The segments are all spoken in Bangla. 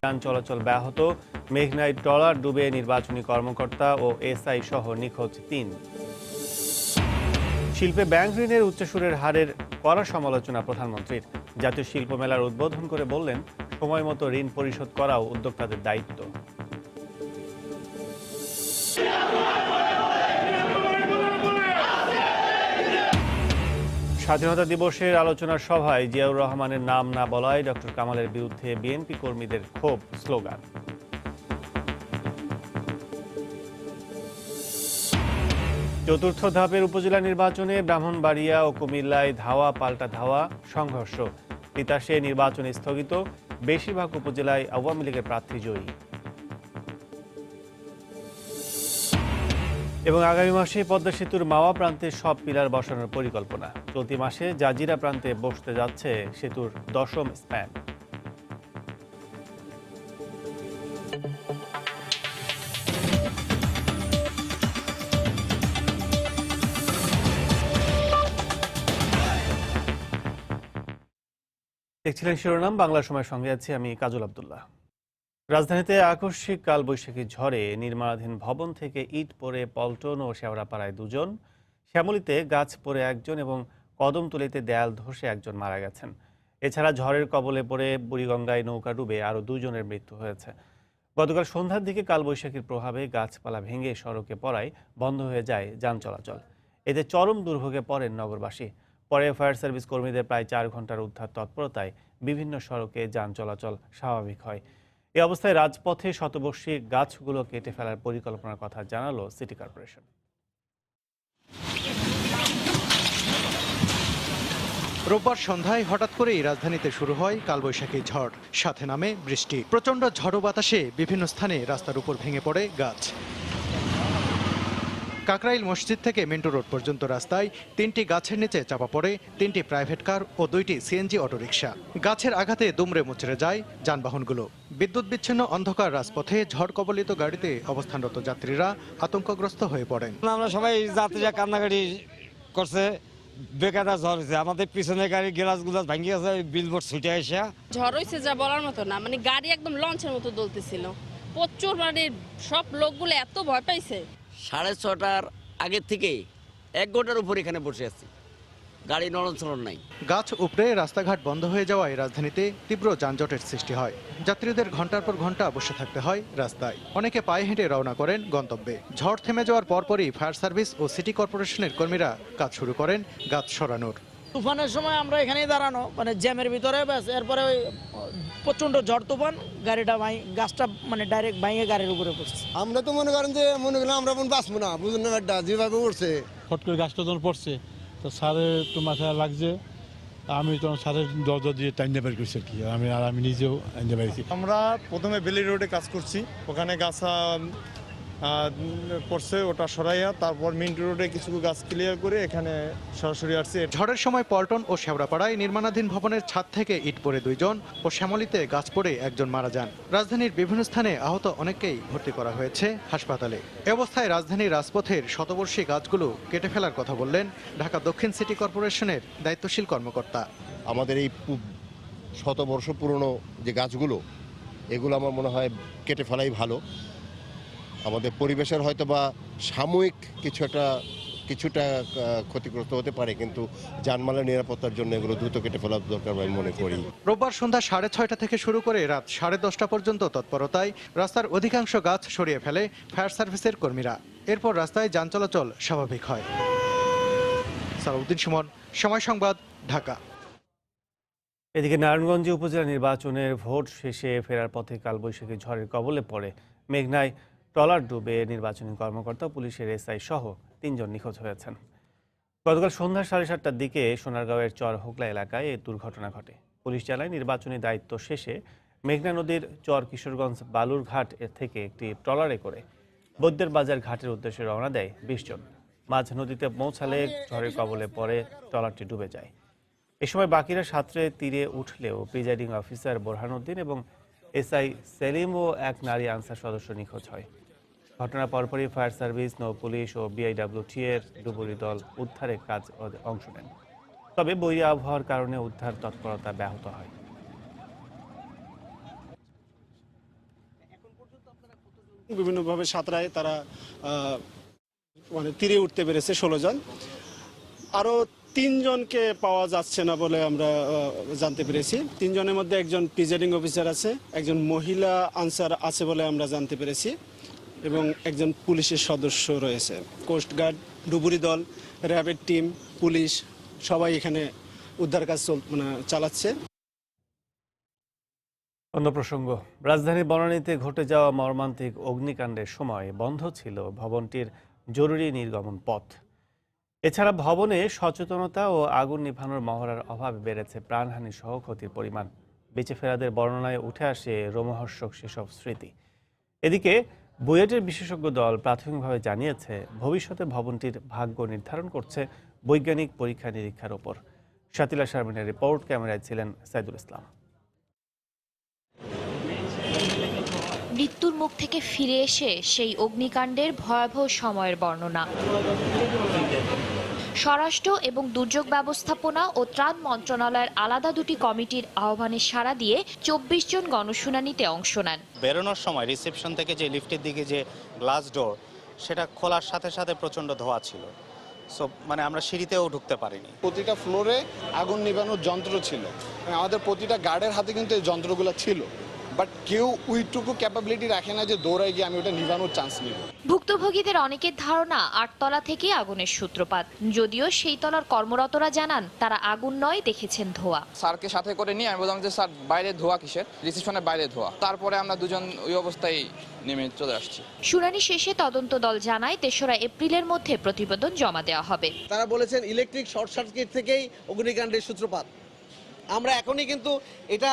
যান চলাচল ব্যাহত। মেঘনায় ট্রলার ডুবে নির্বাচনী কর্মকর্তা ও এসআই সহ নিখোঁজ ৩। শিল্পে ব্যাংক ঋণের উচ্চসুরের হারের কড়া সমালোচনা প্রধানমন্ত্রীর। জাতীয় শিল্প মেলার উদ্বোধন করে বললেন, সময় মতো ঋণ পরিশোধ করাও উদ্যোক্তাদের দায়িত্ব। স্বাধীনতা দিবসের আলোচনার সভায় জিয়াউর রহমানের নাম না বলায় ডক্টর কামালের বিরুদ্ধে বিএনপি কর্মীদের ক্ষোভ, স্লোগান। চতুর্থ ধাপের উপজেলা নির্বাচনে ব্রাহ্মণবাড়িয়া ও কুমিল্লায় ধাওয়া পাল্টা ধাওয়া, সংঘর্ষ। তিতাসে নির্বাচন স্থগিত, বেশিরভাগ উপজেলায় আওয়ামী লীগের প্রার্থী জয়ী। এবং আগামী মাসে পদ্মা সেতুর মাওয়া প্রান্তে সব পিলার বসানোর পরিকল্পনা। চলতি মাসে জাজিরা প্রান্তে বসতে যাচ্ছে সেতুর 10ম স্প্যান। দেখছিলেন শিরোনাম, বাংলা সময়ের সঙ্গে আছি আমি কাজল আব্দুল্লাহ। রাজধানীতে আকস্মিক কালবৈশাখী ঝড়ে নির্মাণাধীন ভবন থেকে ইট পড়ে পল্টন ও শেওড়াপাড়ায় 2 জন, শ্যামলীতে গাছ পড়ে 1 জন এবং কদমতলীতে দেয়াল ধসে 1 জন মারা গেছেন। এছাড়া ঝড়ের কবলে পড়ে বুড়িগঙ্গায় নৌকা ডুবে আরও 2 জনের মৃত্যু হয়েছে। গতকাল সন্ধ্যার দিকে কালবৈশাখীর প্রভাবে গাছপালা ভেঙে সড়কে পড়ায় বন্ধ হয়ে যায় যান চলাচল। এতে চরম দুর্ভোগে পড়েন নগরবাসী। পরে ফায়ার সার্ভিস কর্মীদের প্রায় 4 ঘন্টার উদ্ধার তৎপরতায় বিভিন্ন সড়কে যান চলাচল স্বাভাবিক হয়। এ অবস্থায় রাজপথে শতবর্ষী গাছগুলো কেটে ফেলার পরিকল্পনার কথা জানালো সিটি কর্পোরেশন। রোববার সন্ধ্যায় হঠাৎ করেই রাজধানীতে শুরু হয় কালবৈশাখী ঝড়, সাথে নামে বৃষ্টি। প্রচণ্ড ঝড়ো বাতাসে বিভিন্ন স্থানে রাস্তার উপর ভেঙে পড়ে গাছ। কাকরাইল মসজিদ থেকে মিন্টু রোড পর্যন্ত রাস্তায় 3টি গাছের নিচে চাপা পড়ে 3টি প্রাইভেট কার ও 2টি সিএনজি অটোরিকশা। গাছের আঘাতে দুমড়ে মুচড়ে যায় যানবাহনগুলো। বিদ্যুৎ বিচ্ছিন্ন অন্ধকার রাজপথে ঝড় কবলিত গাড়িতে অবস্থানরত যাত্রীরা আতঙ্কগ্রস্ত হয়ে পড়েন। আমরা সবাই যাত্রীরা কান্নাকাটি করছে, বেকায়দা ঝড় হয়েছে, আমাদের পিছনে গাড়ি গ্লাসগুলো ভাঙি গেছে, বিলবোর্ড ছুটে আসে। ঝড় হয়েছে যা বলার মতো না, মানে গাড়ি একদম লঞ্চের মতো দলতেছিল প্রচুর, মানে সব লোকগুলো এত ভয় পাইছে। 6:30টার আগের থেকে 1 ঘন্টার উপর এখানে বসে আছি, গাড়ি নড়নচলন নাই। গাছ উপড়ে রাস্তাঘাট বন্ধ হয়ে যাওয়ায় রাজধানীতে তীব্র যানজটের সৃষ্টি হয়। যাত্রীদের ঘন্টার পর ঘন্টা বসে থাকতে হয় রাস্তায়। অনেকে পায়ে হেঁটে রওনা করেন গন্তব্যে। ঝড় থেমে যাওয়ার পরপরই ফায়ার সার্ভিস ও সিটি কর্পোরেশনের কর্মীরা কাজ শুরু করেন গাছ সরানোর। তুফানের সময় আমরা এখানেই দাঁড়ানো, মানে জ্যামের ভিতরে, ব্যাস এরপরে ওই প্রচণ্ড ঝড় তুফান, গাড়িটা গাছটা মানে ডাইরেক্ট ভাঙে গাড়ির উপরে পড়ছে। আমরা তো মনে করেন যে আমরা বাঁচবো না, বুঝুন না ব্যাডটা যেভাবে উঠছে। ফট করে গাছটা যখন পড়ছে তো স্যারের তো মাথায় লাগছে, আমি তখন স্যারের দরজা দিয়ে টাইনে বের করছি আর কি, আমি নিজেও টাইনে বেরিয়েছি। আমরা প্রথমে বেলি রোডে কাজ করছি, ওখানে গাছ পড়ছে, ওটা সরাইয়া তারপর মিন্টু রোডে কিছু গাছ ক্লিয়ার করে এখানে সরাসরি আসছে। ঝড়ের সময় পল্টন ও শেওড়াপাড়ায় নির্মাণাধীন ভবনের ছাদ থেকে ইট পড়ে 2 জন ও শ্যামলীতে গাছ পড়ে 1 জন মারা যান। রাজধানীর বিভিন্ন স্থানে আহত অনেককেই ভর্তি করা হয়েছে হাসপাতালে। এ অবস্থায় রাজধানীর রাজপথের শতবর্ষী গাছগুলো কেটে ফেলার কথা বললেন ঢাকা দক্ষিণ সিটি কর্পোরেশনের দায়িত্বশীল কর্মকর্তা। আমাদের এই শতবর্ষ পুরনো যে গাছগুলো, এগুলো আমার মনে হয় কেটে ফেলাই ভালো। আমাদের পরিবেশের হয়তো বা সাময়িক কিছুটা ক্ষতিগ্রস্ত হতে পারে, কিন্তু জানমালের নিরাপত্তার জন্য এগুলো দ্রুত কেটে ফেলা দরকার আমি মনে করি। রোববার সন্ধ্যা 6:30 থেকে শুরু করে রাত 10:30 পর্যন্ত তৎপরতায় রাস্তার অধিকাংশ গাছ সরিয়ে ফেলে ফায়ার সার্ভিসের কর্মীরা। এরপর রাস্তায় যান চলাচল স্বাভাবিক হয়। সালাউদ্দিন সুমন, সময় সংবাদ, ঢাকা। এদিকে নারায়ণগঞ্জে উপজেলা নির্বাচনের ভোট শেষে ফেরার পথে কালবৈশাখী ঝড়ের কবলে পড়ে মেঘনায় ট্রলার ডুবে নির্বাচনী কর্মকর্তা, পুলিশের এসআই সহ 3 জন নিখোঁজ হয়েছেন। গতকাল সন্ধ্যা 7:30টার দিকে সোনারগাঁওয়ের চর হোগলা এলাকায় এই দুর্ঘটনা ঘটে। পুলিশ জানায়, নির্বাচনী দায়িত্ব শেষে মেঘনা নদীর চর কিশোরগঞ্জ বালুরঘাট থেকে একটি ট্রলারে করে বৈদ্যের বাজার ঘাটের উদ্দেশ্যে রওনা দেয় 20 জন। মাঝ নদীতে পৌঁছালে ঝড়ের কবলে পড়ে ট্রলারটি ডুবে যায়। এ সময় বাকিরা সাঁতরে তীরে উঠলেও প্রিজাইডিং অফিসার বোরহানুদ্দিন এবং এসআই সেলিম ও এক নারী আনসার সদস্য নিখোঁজ হয়। ঘটনার পরপরই ফায়ার সার্ভিস, নৌ পুলিশ ও বিআইডব্লিউটি এর ডুবুরি দল উদ্ধারে কাজ অংশ নেন। তবে বৈরী আবহাওয়ার কারণে উদ্ধার তৎপরতা ব্যাহত হয়। বিভিন্নভাবে সাঁতরায় তারা মানে তীরে উঠতে পেরেছে 16 জন। আরও 3 জনকে পাওয়া যাচ্ছে না বলে আমরা জানতে পেরেছি। 3 জনের মধ্যে একজন প্রিজাইডিং অফিসার আছে, একজন মহিলা আনসার আছে বলে আমরা জানতে পেরেছি, এবং একজন পুলিশের সদস্য রয়েছে। কোস্টগার্ড, ডুবুরি দল, র্যাবের টিম, পুলিশ সবাই এখানে উদ্ধার কাজ চালাচ্ছে। অন্য প্রসঙ্গ, রাজধানীর বনানীতে ঘটে যাওয়া মর্মান্তিক অগ্নিকাণ্ডের সময় বন্ধ ছিল ভবনটির জরুরি নির্গমন পথ। এছাড়া ভবনে সচেতনতা ও আগুন নিভানোর মহড়ার অভাবে বেড়েছে প্রাণহানি সহ ক্ষতির পরিমাণ। বেঁচে ফেরাদের বর্ণনায় উঠে আসে রোমহর্ষক সেসব স্মৃতি। এদিকে বুয়েটের বিশেষজ্ঞ দল প্রাথমিকভাবে জানিয়েছে, ভবিষ্যতে ভবনটির ভাগ্য নির্ধারণ করছে বৈজ্ঞানিক পরীক্ষা নিরীক্ষার ওপর। শাতিলা শারমিনের রিপোর্ট, ক্যামেরায় ছিলেন সাইদুল ইসলাম। মৃত্যুর মুখ থেকে ফিরে এসে সেই অগ্নিকাণ্ডের ভয়াবহ সময়ের বর্ণনা। স্বরাষ্ট্র এবং দুর্যোগ ব্যবস্থাপনা ও ত্রাণ মন্ত্রণালয়ের আলাদা দুটি কমিটির আহ্বানে সাড়া দিয়ে 24 জন গণশুনানিতে অংশ নেন। বেরোনোর সময় রিসেপশন থেকে যে লিফটের দিকে যে গ্লাস ডোর, সেটা খোলার সাথে সাথে প্রচণ্ড ধোঁয়া ছিল। সো আমরা সিঁড়িতেও ঢুকতে পারিনি। প্রতিটা ফ্লোরে আগুন নিভানোর যন্ত্র ছিল, আমাদের প্রতিটা গার্ডের হাতে কিন্তু এই যন্ত্রগুলো ছিল, বাট কেউ ওইটুকু ক্যাপাবিলিটি রাখে না যে দৌড়ায় গিয়ে আমি ওটা নিভানোর চান্স নিব। ভুক্তভোগীদের অনেকের ধারণা 8 তলা থেকে আগুনের সূত্রপাত, যদিও সেই তলার কর্মরতরা জানান তারা আগুন নয়, দেখেছেন ধোঁয়া। স্যারকে সাথে করে নিয়ে আমি বললাম যে স্যার বাইরে ধোঁয়া কিসের, রিসেপশনের বাইরে ধোঁয়া। তারপরে আমরা দুজন ওই অবস্থায় নেমে চলে আসছি। শুনানি শেষে তদন্ত দল জানায় 3রা এপ্রিলের মধ্যে প্রতিবেদন জমা দেওয়া হবে। তারা বলেছেন ইলেকট্রিক শর্ট সার্কিট থেকেই অগ্নিকাণ্ডের সূত্রপাত। আমরা এখনই কিন্তু এটা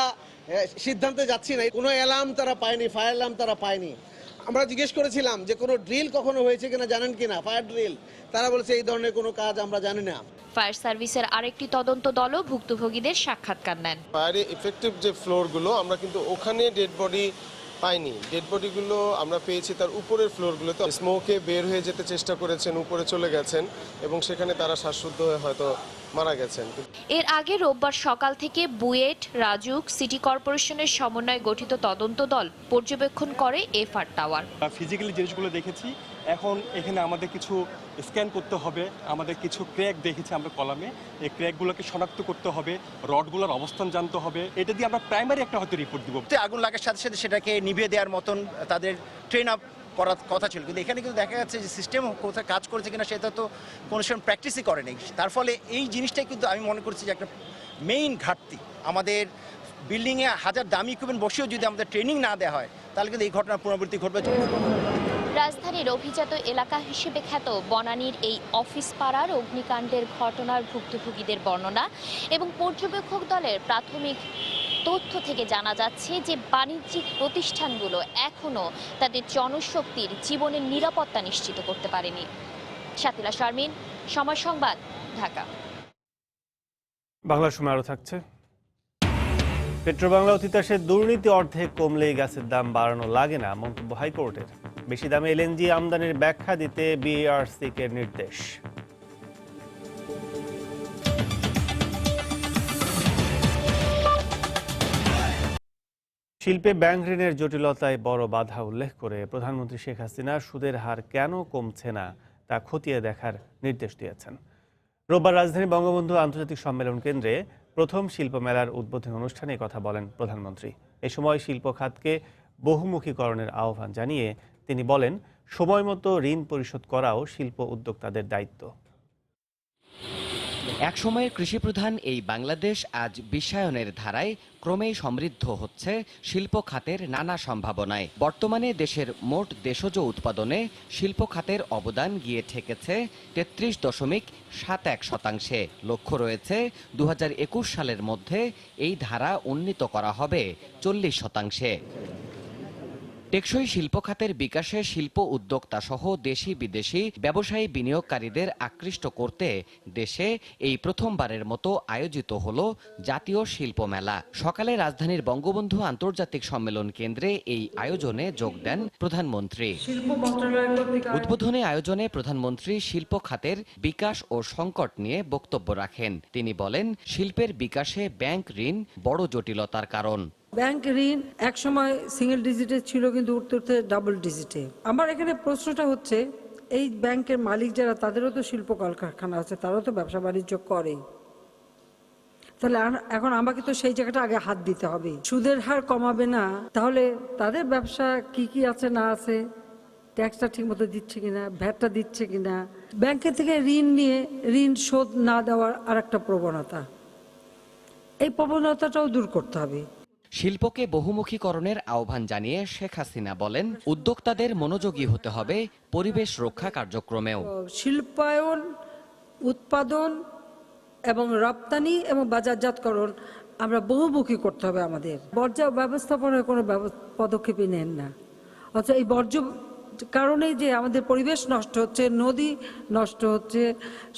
সিদ্ধান্তে যাচ্ছি না। কোনো অ্যালার্ম তারা পায়নি, ফায়ার অ্যালার্ম তারা পায়নি। আমরা জিজ্ঞেস করেছিলাম যে কোনো ড্রিল কখনো হয়েছে কিনা জানেন কিনা, ফায়ার ড্রিল। তারা বলেছে এই ধরনের কোনো কাজ আমরা জানি না। ফায়ার সার্ভিসের আরেকটি তদন্ত দলও ভুক্তভোগীদের সাক্ষাৎকার নেন। ফায়ারে এফেক্টিভ যে ফ্লোরগুলো, আমরা কিন্তু ওখানে ডেড বডি পাইনি। ডেড বডিগুলো আমরা পেয়েছি তার উপরের ফ্লোরগুলোতে। স্মোকে বের হয়ে যেতে চেষ্টা করেছেন, উপরে চলে গেছেন এবং সেখানে তারা শ্বাসরুদ্ধ হয়ে হয়তো মারা গেছেন। এর আগে রোববার সকাল থেকে বুয়েট, রাজুক, সিটি কর্পোরেশনের সমন্বয়ে গঠিত তদন্ত দল পর্যবেক্ষণ করে এফআর টাওয়ার। ফিজিক্যালি জিনিসগুলো দেখেছি, এখন এখানে আমাদের কিছু স্ক্যান করতে হবে। আমাদের কিছু ক্র্যাক দেখেছি আমরা কলামে, এই ক্র্যাকগুলোকে শনাক্ত করতে হবে, রডগুলোর অবস্থান জানতে হবে। এটা দিয়ে আমরা প্রাইমারি একটা হয়তো রিপোর্ট দিব। আগুন লাগার সাথে সাথে সেটাকে নিভিয়ে দেওয়ার মতন তাদের ট্রেন আপ করার কথা ছিল, কিন্তু এখানে কিন্তু দেখা যাচ্ছে যে সিস্টেম কোথায় কাজ করেছে কিনা সেটা তো কোনো সময় প্র্যাকটিসই করে নেই। তার ফলে এই জিনিসটাই কিন্তু আমি মনে করছি যে একটা মেইন ঘাটতি। আমাদের বিল্ডিংয়ে 1000 দামি ইকুইপমেন্ট বসেও যদি আমাদের ট্রেনিং না দেওয়া হয়, তাহলে কিন্তু এই ঘটনার পুনরাবৃত্তি ঘটবে। রাজধানীর অভিজাত এলাকা হিসেবে খ্যাত বনানীর এই অফিস পাড়ার অগ্নিকাণ্ডের ঘটনার ভুক্তভোগীদের বর্ণনা এবং পর্যবেক্ষক দলের প্রাথমিক তথ্য থেকে জানা যাচ্ছে যে বাণিজ্যিক প্রতিষ্ঠানগুলো এখনও তাদের জনশক্তির জীবনের নিরাপত্তা নিশ্চিত করতে পারেনি। শাতিলা শারমিন, সময় সংবাদ, ঢাকা। বাংলা সময় আরও থাকছে। পেট্রোবাংলা ও তিতাসের দুর্নীতি অর্ধেক কমলেই গ্যাসের দাম বাড়ানো লাগে না, মন্তব্য হাইকোর্টের। বেশি দামে এলএনজি আমদানির ব্যাখ্যা দিতে বিআরসিকে নির্দেশ। শিল্পে ব্যাংক ঋণের জটিলতায় বড় বাধা উল্লেখ করে প্রধানমন্ত্রী শেখ হাসিনা সুদের হার কেন কমছে না তা খতিয়ে দেখার নির্দেশ দিয়েছেন। রোববার রাজধানী বঙ্গবন্ধু আন্তর্জাতিক সম্মেলন কেন্দ্রে প্রথম শিল্প মেলার উদ্বোধনী অনুষ্ঠানে কথা বলেন প্রধানমন্ত্রী। এ সময় শিল্প খাতকে বহুমুখীকরণের আহ্বান জানিয়ে তিনি বলেন, সময়মতো ঋণ পরিশোধ করাও শিল্প উদ্যোক্তাদের দায়িত্ব। একসময়ের কৃষিপ্রধান এই বাংলাদেশ আজ বিশ্বায়নের ধারায় ক্রমেই সমৃদ্ধ হচ্ছে শিল্প খাতের নানা সম্ভাবনায়। বর্তমানে দেশের মোট দেশজ উৎপাদনে শিল্প খাতের অবদান গিয়ে ঠেকেছে 33.71%। লক্ষ্য রয়েছে 2021 সালের মধ্যে এই ধারা উন্নীত করা হবে 40%। টেকসই শিল্প খাতের বিকাশে শিল্প উদ্যোক্তা সহ দেশি বিদেশি ব্যবসায়ী বিনিয়োগকারীদের আকৃষ্ট করতে দেশে এই প্রথমবারের মতো আয়োজিত হলো জাতীয় শিল্প মেলা। সকালে রাজধানীর বঙ্গবন্ধু আন্তর্জাতিক সম্মেলন কেন্দ্রে এই আয়োজনে যোগ দেন প্রধানমন্ত্রী। উদ্বোধনী আয়োজনে প্রধানমন্ত্রী শিল্প খাতের বিকাশ ও সংকট নিয়ে বক্তব্য রাখেন। তিনি বলেন, শিল্পের বিকাশে ব্যাংক ঋণ বড় জটিলতার কারণ। ব্যাংক ঋণ একসময় সিঙ্গেল ডিজিটে ছিল, কিন্তু উঠতে উঠতে ডাবল ডিজিটে। আমার এখানে প্রশ্নটা হচ্ছে, এই ব্যাংকের মালিক যারা, তাদেরও তো শিল্প কলকারখানা আছে, তারাও তো ব্যবসা বাণিজ্য করে। তাহলে এখন আমাকে তো সেই জায়গাটা আগে হাত দিতে হবে। সুদের হার কমাবে না, তাহলে তাদের ব্যবসা কি কি আছে না আছে, ট্যাক্সটা ঠিক মতো দিচ্ছে কিনা, ভ্যাটটা দিচ্ছে কিনা, ব্যাংকের থেকে ঋণ নিয়ে ঋণ শোধ না দেওয়ার আর একটা প্রবণতা, এই প্রবণতাটাও দূর করতে হবে। শিল্পকে বহুমুখীকরণের আহ্বান জানিয়ে শেখ হাসিনা বলেন, উদ্যোক্তাদের মনোযোগী হতে হবে পরিবেশ রক্ষা কার্যক্রমেও। শিল্পায়ন, উৎপাদন এবং রপ্তানি এবং বাজারজাতকরণ আমরা বহুমুখী করতে হবে। আমাদের বর্জ্য ব্যবস্থাপনার কোনো পদক্ষেপই নেন না, অথচ এই বর্জ্য কারণেই যে আমাদের পরিবেশ নষ্ট হচ্ছে, নদী নষ্ট হচ্ছে,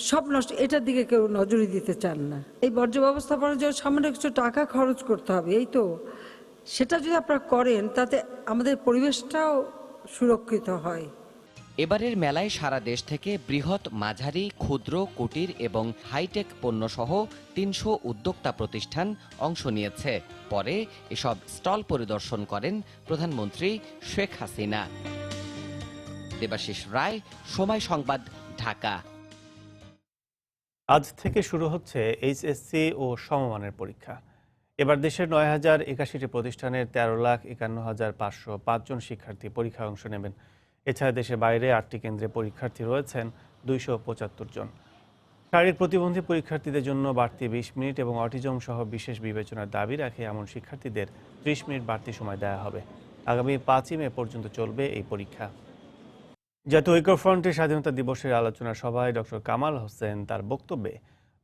সব নষ্ট, এটার দিকে কেউ নজরই দিতে চান না। এই বর্জ্য ব্যবস্থাপনার জন্য সামান্য কিছু টাকা খরচ করতে হবে, এই তো। সেটা যদি আপনারা করেন, তাতে আমাদের পরিবেশটাও সুরক্ষিত হয়। এবারের মেলায় সারা দেশ থেকে বৃহৎ, মাঝারি, ক্ষুদ্র, কুটির এবং হাইটেক পণ্য সহ ৩০০ উদ্যোক্তা প্রতিষ্ঠান অংশ নিয়েছে। পরে এসব স্টল পরিদর্শন করেন প্রধানমন্ত্রী শেখ হাসিনা। দেবাশিস রায়, সময় সংবাদ, ঢাকা। আজ থেকে শুরু হচ্ছে এইচএসসি ও সমমানের পরীক্ষা। এবার দেশের ৯,০৮১টি প্রতিষ্ঠানের ১৩,৫১,৫০৫ জন শিক্ষার্থী পরীক্ষায় অংশ নেবেন। এছাড়া দেশের বাইরে ৮টি কেন্দ্রে পরীক্ষার্থী রয়েছেন ২৭৫ জন। শারীরিক প্রতিবন্ধী পরীক্ষার্থীদের জন্য বাড়তি ২০ মিনিট এবং অটিজম সহ বিশেষ বিবেচনার দাবি রাখে এমন শিক্ষার্থীদের ৩০ মিনিট বাড়তি সময় দেওয়া হবে। আগামী ৫ই মে পর্যন্ত চলবে এই পরীক্ষা। জাতীয় ঐক্যফ্রন্টের স্বাধীনতা দিবসের আলোচনা সভায় ডক্টর কামাল হোসেন তার বক্তব্যে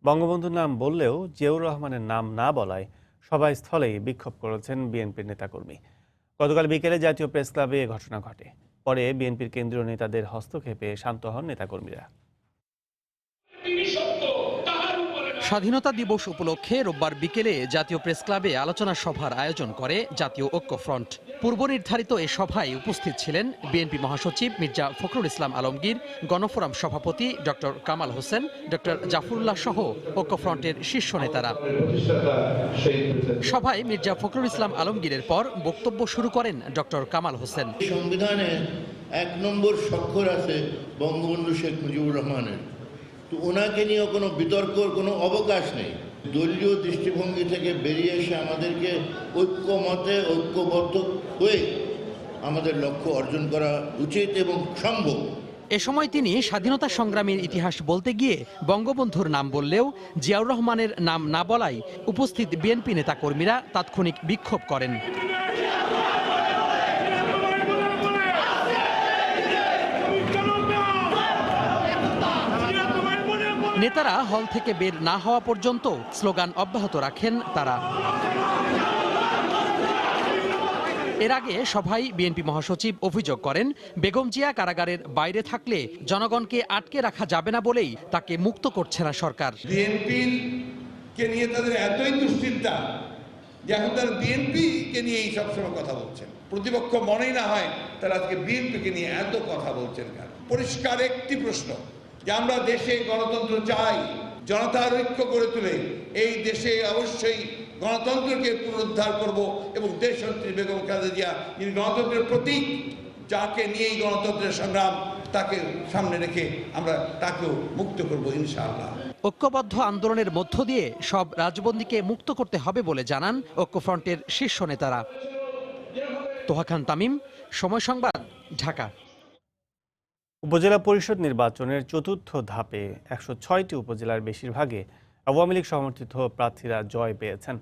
বঙ্গবন্ধুর নাম বললেও জিয়াউর রহমানের নাম না বলায় সভাস্থলেই বিক্ষোভ করেছেন বিএনপির নেতাকর্মী। গতকাল বিকেলে জাতীয় প্রেস ক্লাবে এ ঘটনা ঘটে। পরে বিএনপির কেন্দ্রীয় নেতাদের হস্তক্ষেপে শান্ত হন নেতাকর্মীরা। স্বাধীনতা দিবস উপলক্ষে রোববার বিকেলে জাতীয় প্রেস ক্লাবে আলোচনা সভার আয়োজন করে জাতীয় ঐক্যফ্রন্ট। পূর্ব নির্ধারিত এ সভায় উপস্থিত ছিলেন বিএনপি মহাসচিব মির্জা ফখরুল ইসলাম আলমগীর, গণফোরাম সভাপতি ডক্টর কামাল হোসেন, ডক্টর জাফরুল্লাহ সহ ঐক্যফ্রন্টের শীর্ষ নেতারা। সভায় মির্জা ফখরুল ইসলাম আলমগীরের পর বক্তব্য শুরু করেন ডক্টর কামাল হোসেন। সংবিধানে ১ নম্বর স্বাক্ষর আছে বঙ্গবন্ধু শেখ মুজিবুর রহমানের, তো ওনাকে নিয়ে কোনো বিতর্কর কোনো অবকাশ নেই। দলীয় দৃষ্টিভঙ্গি থেকে বেরিয়ে এসে আমাদেরকে ঐক্যমতে ঐক্যবদ্ধ হয়ে আমাদের লক্ষ্য অর্জন করা উচিত এবং সম্ভব। এ সময় তিনি স্বাধীনতা সংগ্রামের ইতিহাস বলতে গিয়ে বঙ্গবন্ধুর নাম বললেও জিয়াউর রহমানের নাম না বলায় উপস্থিত বিএনপি নেতাকর্মীরা তাৎক্ষণিক বিক্ষোভ করেন। নেতারা হল থেকে বের না হওয়া পর্যন্ত স্লোগান অব্যাহত রাখেন তারা। এর আগে সভায় বিএনপি মহাসচিব অভিযোগ করেন, বেগম জিয়া কারাগারের বাইরে থাকলে জনগণকে আটকে রাখা যাবে না বলেই তাকে মুক্ত করছে না সরকার। বিএনপিকে নিয়ে তাদের এতই দুশ্চিন্তা যে এখন তারা বিএনপিকে নিয়েই সবসময় কথা বলছেন। প্রতিপক্ষ মনেই না হয় তারা আজকে বিএনপিকে নিয়ে এত কথা বলছেন কেন? পরিষ্কার একটি প্রশ্ন যে আমরা দেশে গণতন্ত্র চাই, জনতার ঐক্য করে তুলে এই দেশে অবশ্যই গণতন্ত্রকে পুনরুদ্ধার করব এবং দেশনেত্রী বেগম খালেদা জিয়া যিনি গণতন্ত্রের প্রতীক, যাকে নিয়েই গণতন্ত্রের সংগ্রাম, তাকে সামনে রেখে আমরা তাকেও মুক্ত করব ইনশাআল্লাহ। ঐক্যবদ্ধ আন্দোলনের মধ্য দিয়ে সব রাজবন্দীকে মুক্ত করতে হবে বলে জানান ঐক্যফ্রন্টের শীর্ষ নেতারা। তোহা খান তামিম, সময় সংবাদ, ঢাকা। উপজেলা পরিষদ নির্বাচনের চতুর্থ ধাপে ১০৬টি উপজেলার বেশিরভাগে আওয়ামী লীগ সমর্থিত প্রার্থীরা জয় পেয়েছেন।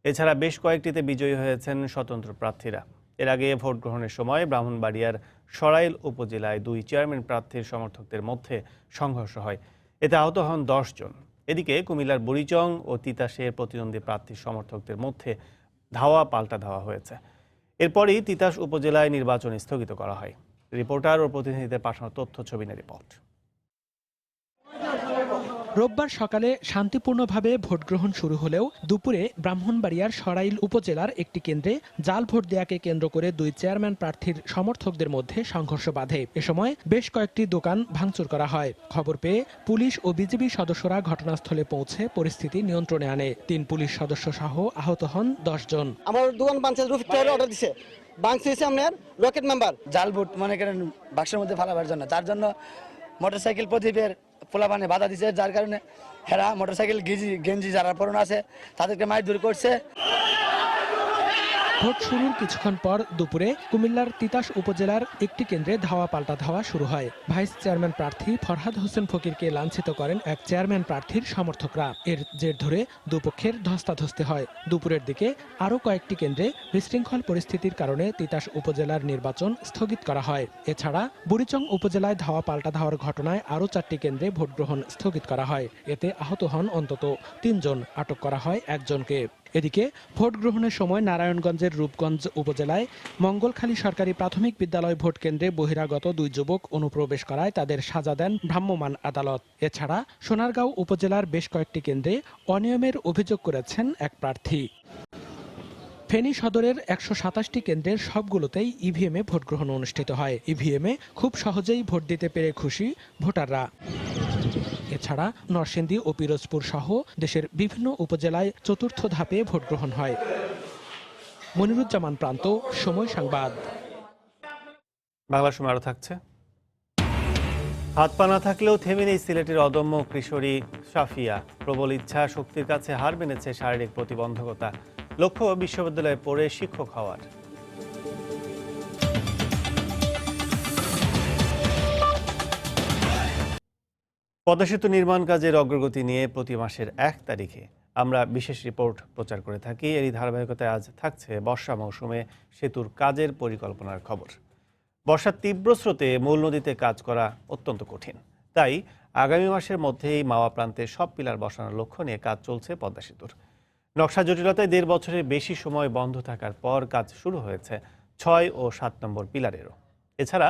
এছাড়া বেশ কয়েকটিতে বিজয়ী হয়েছেন স্বতন্ত্র প্রার্থীরা। এর আগে ভোট গ্রহণের সময় ব্রাহ্মণবাড়িয়ার সরাইল উপজেলায় 2 চেয়ারম্যান প্রার্থীর সমর্থকদের মধ্যে সংঘর্ষ হয়, এতে আহত হন 10 জন। এদিকে কুমিল্লার বুড়িচং ও তিতাসের প্রতিদ্বন্দ্বী প্রার্থীর সমর্থকদের মধ্যে ধাওয়া পাল্টা ধাওয়া হয়েছে। এরপরই তিতাস উপজেলায় নির্বাচন স্থগিত করা হয়। রিপোর্টার ও প্রতিনিধিদের পাঠানো তথ্য ছবি নিয়ে রিপোর্ট। রোববার সকালে শান্তিপূর্ণভাবে ভোট গ্রহণ শুরু হলেও দুপুরে ব্রাহ্মণবাড়িয়ার সরাইল উপজেলার একটি কেন্দ্রে জাল ভোট দেয়াকে কেন্দ্র করে দুই চেয়ারম্যান প্রার্থীর সমর্থকদের মধ্যে সংঘর্ষ বাধে। এ সময় বেশ কয়েকটি দোকান ভাঙচুর করা হয়। খবর পেয়ে পুলিশ ও বিজিবি সদস্যরা ঘটনাস্থলে পৌঁছে পরিস্থিতি নিয়ন্ত্রণে আনে। 3 পুলিশ সদস্য সহ আহত হন 10 জন। আমার দোকান পঞ্চায়েত রফিক ভাই অর্ডার দিছে, বাংসি হয়েছে আপনার রকেট মেম্বার জাল ভোট মনে করেন বাক্সের মধ্যে ফালাবার জন্য, তার জন্য মোটরসাইকেল প্রদীপের পোলাপানে বাধা দিছে, যার কারণে হেরা মোটরসাইকেল গেঞ্জি যারা পরনে আছে তাদেরকে মারধর করছে। ভোট শুরুর কিছুক্ষণ পর দুপুরে কুমিল্লার তিতাস উপজেলার একটি কেন্দ্রে ধাওয়া পাল্টা ধাওয়া শুরু হয়। ভাইস চেয়ারম্যান প্রার্থী ফরহাদ হোসেন ফকিরকে লাঞ্ছিত করেন এক চেয়ারম্যান প্রার্থীর সমর্থকরা। এর জের ধরে দুপক্ষের ধস্তাধস্তি হয়। দুপুরের দিকে আরও কয়েকটি কেন্দ্রে বিশৃঙ্খল পরিস্থিতির কারণে তিতাস উপজেলার নির্বাচন স্থগিত করা হয়। এছাড়া বুড়িচং উপজেলায় ধাওয়া পাল্টা ধাওয়ার ঘটনায় আরও 4টি কেন্দ্রে ভোট গ্রহণ স্থগিত করা হয়। এতে আহত হন অন্তত 3 জন, আটক করা হয় 1 জনকে। এদিকে ভোট গ্রহণের সময় নারায়ণগঞ্জের রূপগঞ্জ উপজেলায় মঙ্গলখালী সরকারি প্রাথমিক বিদ্যালয় ভোট কেন্দ্রে বহিরাগত 2 যুবক অনুপ্রবেশ করায় তাদের সাজা দেন ভ্রাম্যমাণ আদালত। এছাড়া সোনারগাঁও উপজেলার বেশ কয়েকটি কেন্দ্রে অনিয়মের অভিযোগ করেছেন এক প্রার্থী। ফেনী সদরের 127টি কেন্দ্রের সবগুলোতেই ইভিএমে ভোট গ্রহণ অনুষ্ঠিত হয়। ইভিএমে খুব সহজেই ভোট দিতে পেরে খুশি ভোটাররা। এছাড়া নরসিংদী ও পিরোজপুর সহ দেশের বিভিন্ন উপজেলায় 4র্থ ধাপে ভোট গ্রহণ হয়। মনিরুজ্জামান প্রান্ত, সময় সংবাদ। বাংলা সময় আরও থাকছে। হাত পা না থাকলেও থেমে নেই সিলেটের অদম্য কিশোরী সাফিয়া। প্রবল ইচ্ছা শক্তির কাছে হার মেনেছে শারীরিক প্রতিবন্ধকতা। লক্ষ্য বিশ্ববিদ্যালয়ে পড়ে শিক্ষক হওয়ার। পদ্মা সেতু নির্মাণ কাজের অগ্রগতি নিয়ে প্রতি মাসের 1 তারিখে আমরা বিশেষ রিপোর্ট প্রচার করে থাকি। এরই ধারাবাহিকতায় আজ থাকছে বর্ষা মৌসুমে সেতুর কাজের পরিকল্পনার খবর। বর্ষার তীব্র স্রোতে মূল নদীতে কাজ করা অত্যন্ত কঠিন, তাই আগামী মাসের মধ্যেই মাওয়া প্রান্তে সব পিলার বসানোর লক্ষ্য নিয়ে কাজ চলছে পদ্মা সেতুর। নকশা জটিলতায় 1.5 বছরের বেশি সময় বন্ধ থাকার পর কাজ শুরু হয়েছে 6 ও 7 নম্বর পিলারেরও। এছাড়া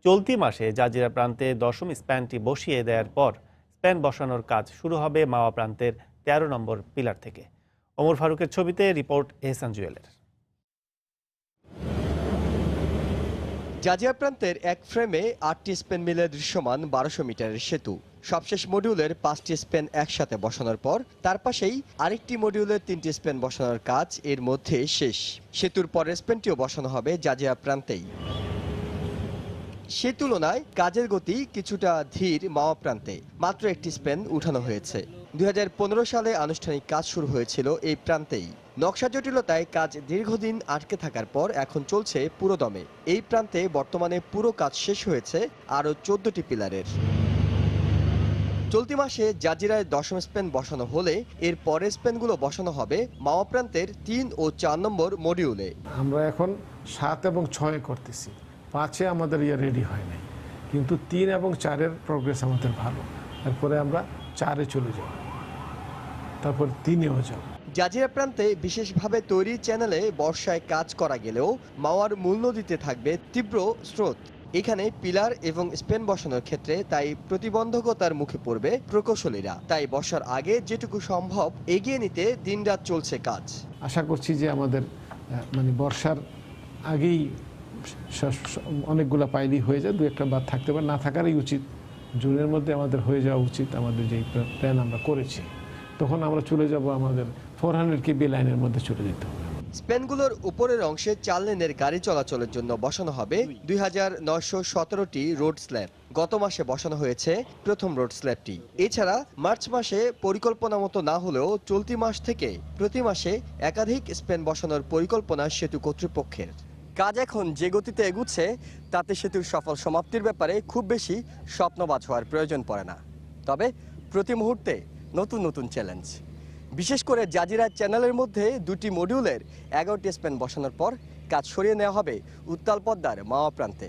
চলতি মাসে জাজিরা প্রান্তে 10ম স্প্যানটি বসিয়ে দেওয়ার পর স্প্যান বসানোর কাজ শুরু হবে মাওয়া প্রান্তের 13 নম্বর পিলার থেকে। ওমর ফারুকের ছবিতে রিপোর্ট এহসান জুয়েলের। জাজিয়া প্রান্তের এক ফ্রেমে 8টি স্পেন মিলে দৃশ্যমান 1200 মিটারের সেতু। সবশেষ মডিউলের 5টি স্পেন একসাথে বসানোর পর তার পাশেই আরেকটি মডিউলের 3টি স্পেন বসানোর কাজ এর মধ্যে শেষ। সেতুর পরের স্পেনটিও বসানো হবে জাজিয়া প্রান্তেই। সে তুলনায় কাজের গতি কিছুটা ধীর মাওয়া প্রান্তে। মাত্র একটি স্পেন উঠানো হয়েছে। 2015 সালে আনুষ্ঠানিক কাজ শুরু হয়েছিল এই প্রান্তেই। নকশা জটিলতায় কাজ দীর্ঘদিন আটকে থাকার পর এখন চলছে পুরোদমে। এই প্রান্তে বর্তমানে পুরো কাজ শেষ হয়েছে আরও 14টি পিলারের। চলতি মাসে জাজিরায় 10ম স্পেন বসানো হলে এর পরের স্পেনগুলো বসানো হবে মাওয়া প্রান্তের 3 ও 4 নম্বর মডিউলে। আমরা এখন 7 এবং 6 করতেছি, 5-এ আমাদের রেডি হয় নাই, কিন্তু 3 এবং 4-এর প্রোগ্রেস আমাদের ভালো। তারপরে আমরা 4-এ চলে যাব, তারপর 3-এও যাব। জাজিরা প্রান্তে বিশেষভাবে তৈরি চ্যানেলে বর্ষায় কাজ করা গেলেও মাওয়ার মূল নদীতে থাকবে তীব্র স্রোত। এখানে পিলার এবং স্পেন বসানোর ক্ষেত্রে তাই প্রতিবন্ধকতার মুখে পড়বে প্রকৌশলীরা। তাই বর্ষার আগে যেটুকু সম্ভব এগিয়ে নিতে দিনরাত চলছে কাজ। আশা করছি যে আমাদের বর্ষার আগেই অনেকগুলো পাইলি হয়ে যায়, 2-1টা বাদ থাকতে পারে, না থাকারই উচিত। জুনের মধ্যে আমাদের হয়ে যাওয়া উচিত। আমাদের যেই প্ল্যান আমরা করেছি, তখন আমরা চলে যাব আমাদের 400 কেবি লাইনের মধ্যে চলে যেতে হবে। স্পেনগুলোর উপরের অংশে 4 লেনের গাড়ি চলাচলের জন্য বসানো হবে 2917টি রোড স্ল্যাব। গত মাসে বসানো হয়েছে প্রথম রোড স্ল্যাবটি। এছাড়া মার্চ মাসে পরিকল্পনা মতো না হলেও চলতি মাস থেকে প্রতি মাসে একাধিক স্পেন বসানোর পরিকল্পনা সেতু কর্তৃপক্ষের। কাজ এখন যে গতিতে এগুচ্ছে তাতে সেতুর সফল সমাপ্তির ব্যাপারে খুব বেশি স্বপ্নবাজ হওয়ার প্রয়োজন পড়ে না। তবে প্রতি মুহূর্তে নতুন নতুন চ্যালেঞ্জ। বিশেষ করে জাজিরা চ্যানেলের মধ্যে 2টি মডিউলের 11টি স্পেন বসানোর পর কাজ সরিয়ে নেওয়া হবে উত্তাল পদ্মার মাওয়া প্রান্তে।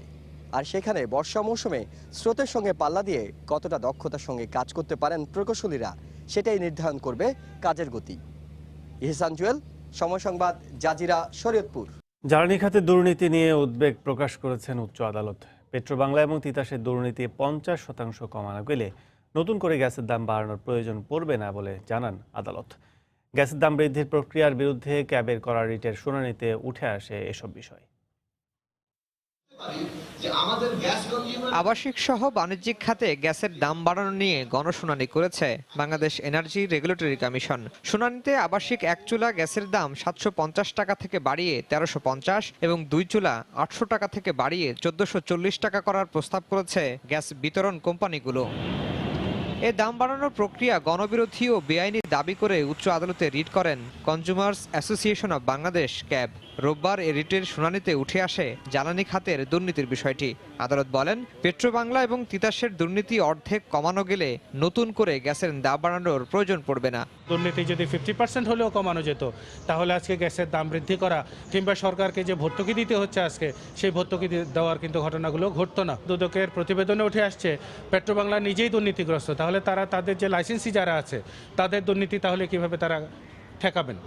আর সেখানে বর্ষা মৌসুমে স্রোতের সঙ্গে পাল্লা দিয়ে কতটা দক্ষতার সঙ্গে কাজ করতে পারেন প্রকৌশলীরা, সেটাই নির্ধারণ করবে কাজের গতি। ইহসান জুয়েল, সময় সংবাদ, জাজিরা, শরীয়তপুর। জ্বালানি খাতে দুর্নীতি নিয়ে উদ্বেগ প্রকাশ করেছেন উচ্চ আদালত। পেট্রোবাংলা এবং তিতাসের দুর্নীতি 50% কমানো গেলে নতুন করে গ্যাসের দাম বাড়ানোর প্রয়োজন পড়বে না বলে জানান আদালত। গ্যাসের দাম বৃদ্ধির প্রক্রিয়ার বিরুদ্ধে ক্যাবের করা রিটের শুনানিতে উঠে আসে এসব বিষয়। আবাসিক সহ বাণিজ্যিক খাতে গ্যাসের দাম বাড়ানো নিয়ে গণশুনানি করেছে বাংলাদেশ এনার্জি রেগুলেটরি কমিশন। শুনানিতে আবাসিক এক চুলা গ্যাসের দাম 750 টাকা থেকে বাড়িয়ে 1350 এবং 2 চুলা 800 টাকা থেকে বাড়িয়ে 1440 টাকা করার প্রস্তাব করেছে গ্যাস বিতরণ কোম্পানিগুলো। এ দাম বাড়ানোর প্রক্রিয়া গণবিরোধী ও বেআইনি দাবি করে উচ্চ আদালতে রিট করেন consumers association of Bangladesh cab. রোববার এ রিটের শুনানিতে উঠে আসে জ্বালানি খাতের দুর্নীতির বিষয়টি। আদালত বলেন, পেট্রোবাংলা এবং তিতাসের দুর্নীতি অর্ধেক কমানো গেলে নতুন করে গ্যাসের দাম বাড়ানোর প্রয়োজন পড়বে না। দুর্নীতি যদি 50% হলেও কমানো যেত, তাহলে আজকে গ্যাসের দাম বৃদ্ধি করা কিংবা সরকারকে যে ভর্তুকি দিতে হচ্ছে আজকে, সেই ভর্তুকি দেওয়ার কিন্তু ঘটনাগুলো ঘটতো না। দুদকের প্রতিবেদনে উঠে আসছে পেট্রোবাংলা নিজেই দুর্নীতিগ্রস্ত, তাহলে তারা তাদের যে লাইসেন্সি যারা আছে তাদের দুর্নীতি তাহলে কিভাবে তারা ঠেকাবেন?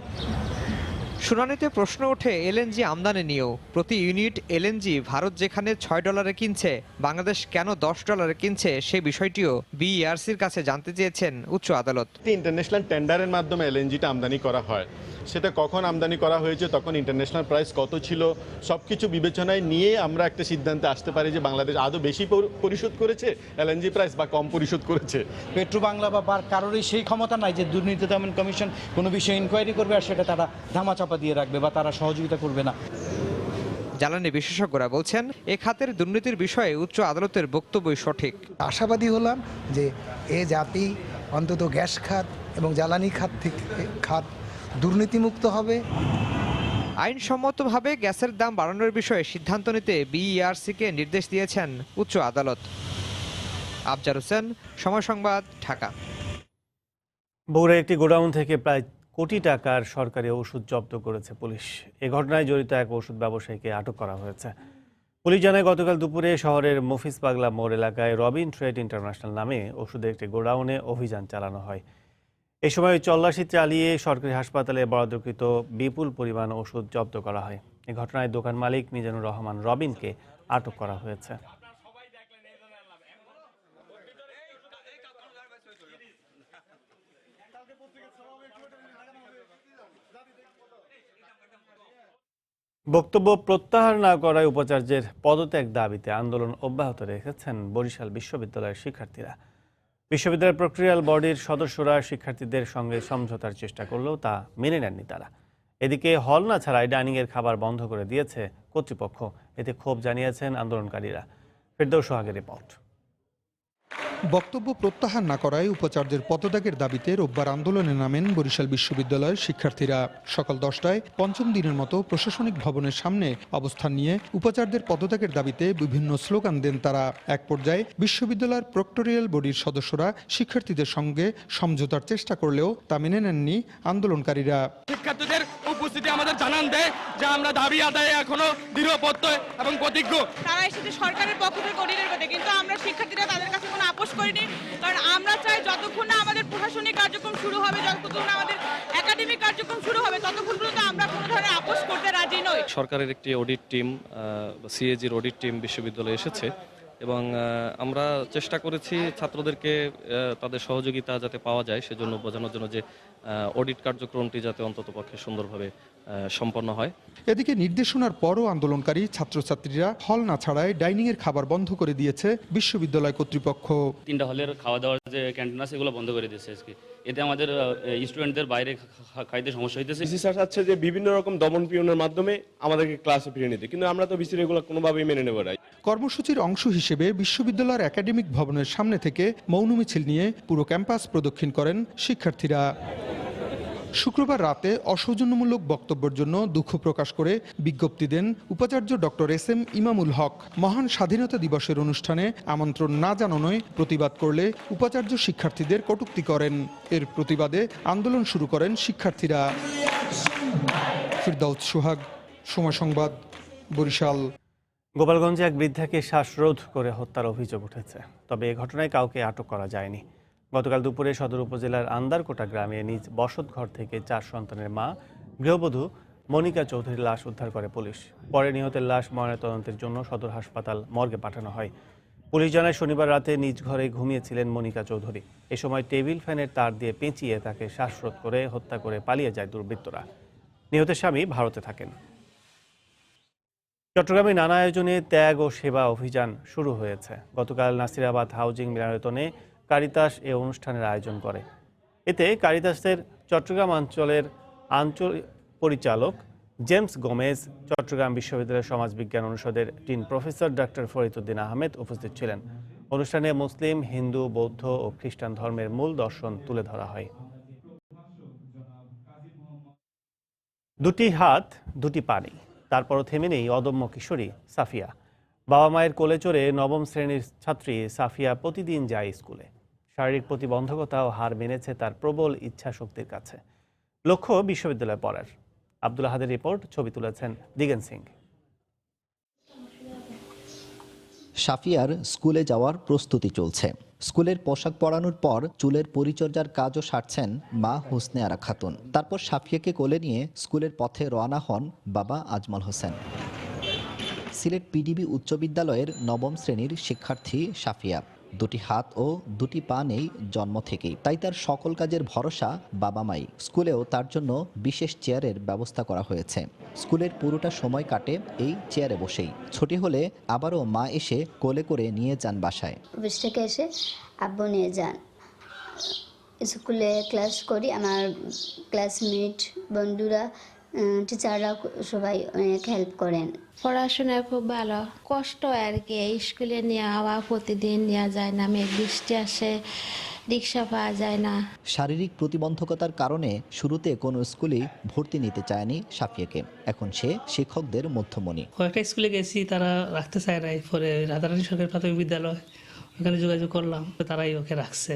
শুনানিতে প্রশ্ন ওঠে এলএনজি আমদানি নিয়েও। প্রতি ইউনিট এলএনজি ভারত যেখানে $6 কিনছে, বাংলাদেশ কেন $10 কিনছে সে বিষয়টিও বিইআরসির কাছে জানতে চেয়েছেন উচ্চ আদালত। ইন্টারন্যাশনাল টেন্ডারের মাধ্যমে এলএনজিটা আমদানি করা হয়, সেটা কখন আমদানি করা হয়েছে, তখন ইন্টারন্যাশনাল প্রাইস কত ছিল, সবকিছু বিবেচনায় নিয়ে আমরা একটা সিদ্ধান্তে আসতে পারি যে বাংলাদেশ আদৌ বেশি পরিশোধ করেছে এলএনজি প্রাইস বা কম পরিশোধ করেছে। পেট্রোবাংলা বা কারোরই সেই ক্ষমতা নাই যে দুর্নীতি দমন কমিশন কোনো বিষয়ে ইনকোয়ারি করবে আর সেটা তারা ধামাচাপা দিয়ে রাখবে বা তারা সহযোগিতা করবে না। জ্বালানি বিশেষজ্ঞরা বলছেন, এ খাতের দুর্নীতির বিষয়ে উচ্চ আদালতের বক্তব্যই সঠিক। আশাবাদী হলাম যে এ জাতি অন্তত গ্যাস খাত এবং জ্বালানি খাত থেকে দুর্নীতিমুক্ত হবে। আইনসম্মতভাবে গ্যাসের দাম বাড়ানোর বিষয়ে সিদ্ধান্ত নিতে বিইআরসিকে নির্দেশ দিয়েছেন উচ্চ আদালত। আফজার হোসেন, সময় সংবাদ, ঢাকা। বগুড়ার একটি গোডাউন থেকে প্রায় কোটি টাকার সরকারি ওষুধ জব্দ করেছে পুলিশ। এ ঘটনায় জড়িত এক ওষুধ ব্যবসায়ীকে আটক করা হয়েছে। পুলিশ জানায়, গতকাল দুপুরে শহরের মফিজ পাগলা মোড় এলাকায় রবিন ট্রেড ইন্টারন্যাশনাল নামে ওষুধের একটি গোডাউনে অভিযান চালানো হয়। এই সময় তল্লাশি চালিয়ে সরকারি হাসপাতালে বরাদ্দকৃত বিপুল পরিমাণ ওষুধ জব্দ করা হয়। এ ঘটনায় দোকান মালিক মিজানুর রহমান রবিনকে আটক করা হয়েছে। বক্তব্য প্রত্যাহার না করায় উপাচার্যের পদত্যাগ দাবিতে আন্দোলন অব্যাহত রেখেছেন বরিশাল বিশ্ববিদ্যালয়ের শিক্ষার্থীরা। বিশ্ববিদ্যালয় প্রক্রিয়াল বডির সদস্যরা শিক্ষার্থীদের সঙ্গে সমঝোতার চেষ্টা করলেও তা মেনে নেননি তারা। এদিকে হল না ছাড়াই ডাইনিংয়ের খাবার বন্ধ করে দিয়েছে কর্তৃপক্ষ। এতে ক্ষোভ জানিয়েছেন আন্দোলনকারীরা। ফেরদৌস সোহাগের রিপোর্ট। বক্তব্য প্রত্যাহার না করায় উপাচার্যের পদত্যাগের দাবিতে রোববার আন্দোলনে নামেন বরিশাল বিশ্ববিদ্যালয়ের শিক্ষার্থীরা। সকাল 10টায় পঞ্চম দিনের মতো প্রশাসনিক ভবনের সামনে অবস্থান নিয়ে উপাচার্যের পদত্যাগের দাবিতে বিভিন্ন স্লোগান দেন তারা। এক পর্যায়ে বিশ্ববিদ্যালয়ের প্রক্টোরিয়াল বডির সদস্যরা শিক্ষার্থীদের সঙ্গে সমঝোতার চেষ্টা করলেও তা মেনে নেননি আন্দোলনকারীরা। শিক্ষার্থীদের উপস্থিতি আমাদের জানান দেয় যে আমরা দাবি আদায়ে এখনো দৃঢ়প্রত্যয় এবং প্রতিজ্ঞ। তারা এসেছে সরকারের পক্ষ থেকে অর্ডিনের মধ্যে, কিন্তু আমরা শিক্ষার্থীরা তাদের কাছে কোনো আপোষ করিনি। কারণ আমরা চাই যতক্ষণ না আমাদের প্রশাসনিক কার্যক্রম শুরু হবে, যতক্ষণ না আমাদের একাডেমিক কার্যক্রম শুরু হবে, ততক্ষণ পর্যন্ত আমরা কোনো ধরনের আপোষ করতে রাজি নই। সরকারের একটি অডিট টিম, সিএজির অডিট টিম বিশ্ববিদ্যালয়ে এসেছে এবং আমরা চেষ্টা করেছি ছাত্রদেরকে তাদের সহযোগিতা যাতে পাওয়া যায় সেজন্য বোঝানোর জন্য যে অডিট কার্যক্রমটি যাতে অন্ততপক্ষে সুন্দরভাবে সম্পন্ন হয়। এদিকে নির্দেশনার পরও আন্দোলনকারী ছাত্রছাত্রীরা হল না ছাড়াই ডাইনিংয়ের খাবার বন্ধ করে দিয়েছে বিশ্ববিদ্যালয় কর্তৃপক্ষ। 3টা হলের খাওয়া দাওয়ার যে ক্যান্টিন আছে এগুলো বন্ধ করে দিয়েছে আজকে। এতে আমাদের স্টুডেন্টদের বাইরে খাইতে সমস্যা হইতেছে। ভিসি স্যার চাচ্ছে যে বিভিন্ন রকম দমন পীড়নের মাধ্যমে আমাদেরকে ক্লাসে ফিরিয়ে নিতে, কিন্তু আমরা তো ভিসির এগুলো কোনোভাবেই মেনে নেব না। কর্মসূচির অংশ হিসেবে বিশ্ববিদ্যালয়ের একাডেমিক ভবনের সামনে থেকে মৌন মিছিল নিয়ে পুরো ক্যাম্পাস প্রদক্ষিণ করেন শিক্ষার্থীরা। শুক্রবার রাতে অসৌজন্যমূলক বক্তব্যের জন্য দুঃখ প্রকাশ করে বিজ্ঞপ্তি দেন উপাচার্য ডক্টর SM ইমামুল হক। মহান স্বাধীনতা দিবসের অনুষ্ঠানে আমন্ত্রণ না জানানোয় প্রতিবাদ করলে উপাচার্য শিক্ষার্থীদের কটূক্তি করেন। এর প্রতিবাদে আন্দোলন শুরু করেন শিক্ষার্থীরা। ফিরদৌস সোহাগ, সময় সংবাদ, বরিশাল। গোপালগঞ্জে এক বৃদ্ধাকে শ্বাসরোধ করে হত্যার অভিযোগ উঠেছে, তবে এ ঘটনায় কাউকে আটক করা যায়নি। গতকাল দুপুরে সদর উপজেলার আন্দারকোটা গ্রামে নিজ বসতঘর থেকে 4 সন্তানের মা গৃহবধূ মনিকা চৌধুরীর লাশ উদ্ধার করে পুলিশ। পরে নিহতের লাশ ময়নাতদন্তের জন্য সদর হাসপাতাল মর্গে পাঠানো হয়। পুলিশ জানায় শনিবার রাতে নিজ ঘরে ঘুমিয়েছিলেন মনিকা চৌধুরী। এ সময় টেবিল ফ্যানের তার দিয়ে পেঁচিয়ে তাকে শ্বাসরোধ করে হত্যা করে পালিয়ে যায় দুর্বৃত্তরা। নিহতের স্বামী ভারতে থাকেন। চট্টগ্রামে নানা আয়োজনে ত্যাগ ও সেবা অভিযান শুরু হয়েছে। গতকাল নাসিরাবাদ হাউজিং মিলনায়তনে কারিতাস এ অনুষ্ঠানের আয়োজন করে। এতে কারিতাসের চট্টগ্রাম অঞ্চলের আঞ্চলিক পরিচালক জেমস গোমেজ, চট্টগ্রাম বিশ্ববিদ্যালয়ের সমাজবিজ্ঞান অনুষদের dean professor doctor Fariduddin Ahmed উপস্থিত ছিলেন। অনুষ্ঠানে মুসলিম, হিন্দু, বৌদ্ধ ও খ্রিস্টান ধর্মের মূল দর্শন তুলে ধরা হয়। দুটি হাত দুটি পানি, তারপরও থেমে নেই অদম্য কিশোরী সাফিয়া। বাবা মায়ের কোলে চড়ে নবম শ্রেণীর ছাত্রী সাফিয়া প্রতিদিন যায় স্কুলে। শারীরিক প্রতিবন্ধকতাও হার মেনেছে তার প্রবল ইচ্ছা শক্তির কাছে। লক্ষ্য বিশ্ববিদ্যালয়ে পড়ার। আব্দুল আহাদের রিপোর্ট, ছবি তুলেছেন দিগেন সিং। সাফিয়ার স্কুলে যাওয়ার প্রস্তুতি চলছে। স্কুলের পোশাক পরানোর পর চুলের পরিচর্যার কাজও সারছেন মা হুসনে আরা খাতুন। তারপর সাফিয়াকে কোলে নিয়ে স্কুলের পথে রওনা হন বাবা আজমল হোসেন। সিলেট পিডিবি উচ্চ বিদ্যালয়ের নবম শ্রেণীর শিক্ষার্থী সাফিয়া। দুটি হাত ও দুটি পা নেই জন্ম থেকেই, তাই তার সকল কাজের ভরসা বাবা মাই। স্কুলেও তার জন্য বিশেষ চেয়ারের ব্যবস্থা করা হয়েছে। স্কুলের পুরোটা সময় কাটে এই চেয়ারে বসেই। ছুটি হলে আবারও মা এসে কোলে করে নিয়ে যান বাসায়। অফিস থেকে এসে আব্বু নিয়ে যান। স্কুলে ক্লাস করি, আমার ক্লাসমেট, বন্ধুরা, টিচাররা সবাই অনেক হেল্প করেন। পড়াশোনায় খুব ভালো, কষ্ট আর কি। স্কুলে নেওয়া হওয়া প্রতিদিন নেওয়া যায় না, মেঘ বৃষ্টি আসে, রিক্সা পাওয়া যায় না। শারীরিক প্রতিবন্ধকতার কারণে শুরুতে কোনো স্কুলেই ভর্তি নিতে চায়নি সাফিয়াকে। এখন সে শিক্ষকদের মধ্যমণি। কয়েকটা স্কুলে গেছি, তারা রাখতে চায় না। পরে রাধারানী সরকারি প্রাথমিক বিদ্যালয়, ওখানে যোগাযোগ করলাম, তারাই ওকে রাখছে।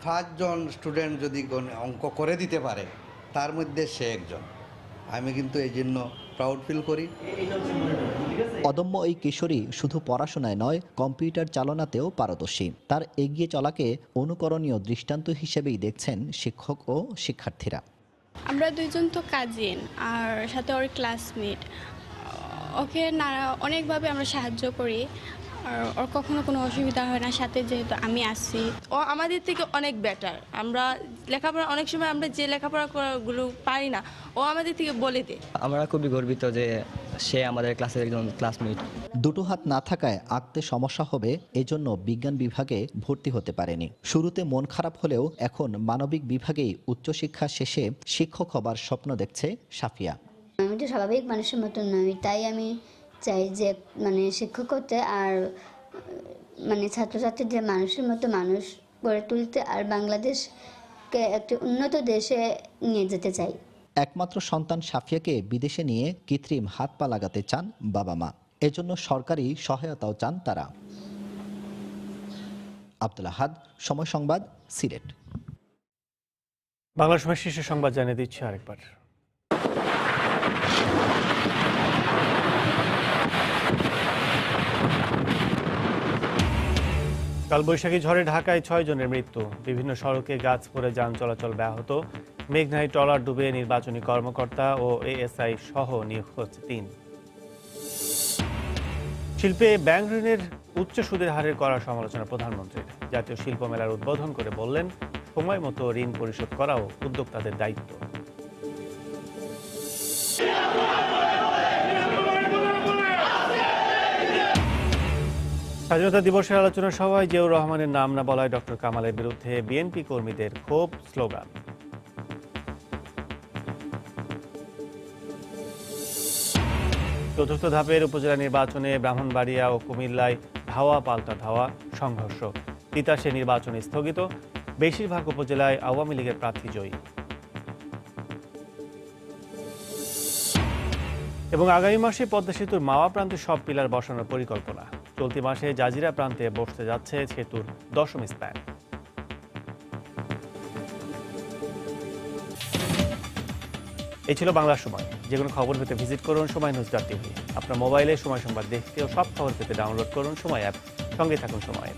5 জন স্টুডেন্ট যদি অঙ্ক করে দিতে পারে, তার মধ্যে সে একজন। আমি কিন্তু এই জন্য প্রাউড ফিল করি। অদম্য এই কিশোরী শুধু পড়াশোনায় নয়, কম্পিউটার চালনাতেও পারদর্শী। তার এগিয়ে চলাকে অনুকরণীয় দৃষ্টান্ত হিসেবেই দেখছেন শিক্ষক ও শিক্ষার্থীরা। আমরা দুইজন তো কাজিন, আর সাথে ওর ক্লাসমেট। ওকে অনেকভাবে আমরা সাহায্য করি, আর ওর কখনো কোনো অসুবিধা হয় না, সাথে যেহেতু আমি আছি। ও আমাদের থেকে অনেক বেটার। আমরা লেখাপড়া অনেক সময় আমরা যে লেখাপড়াগুলো পারি না, ও আমাদের থেকে বলে দেয়। আমরা খুবই গর্বিত যে সে আমাদের ক্লাসের একজন ক্লাসমেট। দুটো হাত না থাকায় আঁকতে সমস্যা হবে, এজন্য বিজ্ঞান বিভাগে ভর্তি হতে পারেনি। শুরুতে মন খারাপ হলেও এখন মানবিক বিভাগেই উচ্চশিক্ষা শেষে শিক্ষক হবার স্বপ্ন দেখছে সাফিয়া। আমি তো স্বাভাবিক মানুষের মতন নই, তাই আমি চাই যে শিক্ষক হতে, আর ছাত্রছাত্রীদের মানুষের মতো মানুষ গড়ে তুলতে, আর বাংলাদেশকে একটি উন্নত দেশে নিয়ে যেতে চাই। একমাত্র সন্তান সাফিয়াকে বিদেশে নিয়ে কৃত্রিম হাত পা লাগাতে চান বাবা মা। এজন্য সরকারি সহায়তাও চান তারা। আব্দুল আহাদ, সময় সংবাদ, সিলেট। বাংলা সময় শীর্ষ সংবাদ জানিয়ে দিচ্ছি আরেকবার। কালবৈশাখী ঝড়ে ঢাকায় 6 জনের মৃত্যু। বিভিন্ন সড়কে গাছ পড়ে যান চলাচল ব্যাহত। মেঘনায় ট্রলার ডুবে নির্বাচনী কর্মকর্তা ও এএসআই সহ নিখোঁজ 3। শিল্পে ব্যাংক ঋণের উচ্চ সুদের হারের করা সমালোচনা প্রধানমন্ত্রীর। জাতীয় শিল্প মেলার উদ্বোধন করে বললেন, সময় মতো ঋণ পরিশোধ করাও উদ্যোক্তাদের দায়িত্ব। স্বাধীনতা দিবসের আলোচনা সভায় জিয়াউর রহমানের নাম না বলায় ডক্টর কামালের বিরুদ্ধে বিএনপি কর্মীদের ক্ষোভ, স্লোগান। চতুর্থ ধাপের উপজেলা নির্বাচনে ব্রাহ্মণবাড়িয়া ও কুমিল্লায় ধাওয়া পাল্টা ধাওয়া, সংঘর্ষ। তিতাসে নির্বাচন স্থগিত, বেশিরভাগ উপজেলায় আওয়ামী লীগের প্রার্থী জয়ী। এবং আগামী মাসে পদ্মা সেতুর মাওয়া প্রান্তে সব পিলার বসানোর পরিকল্পনা। চলতি মাসে জাজিরা প্রান্তে বসতে যাচ্ছে সেতুর 10ম স্প্যান। এই ছিল বাংলা সময়। যে কোনো খবর পেতে ভিজিট করুন সময়.নিউজ.টিভি। আপনার মোবাইলে সময় সংবাদ দেখতে ও সব খবর পেতে ডাউনলোড করুন সময় অ্যাপ। সঙ্গে থাকুন সময়।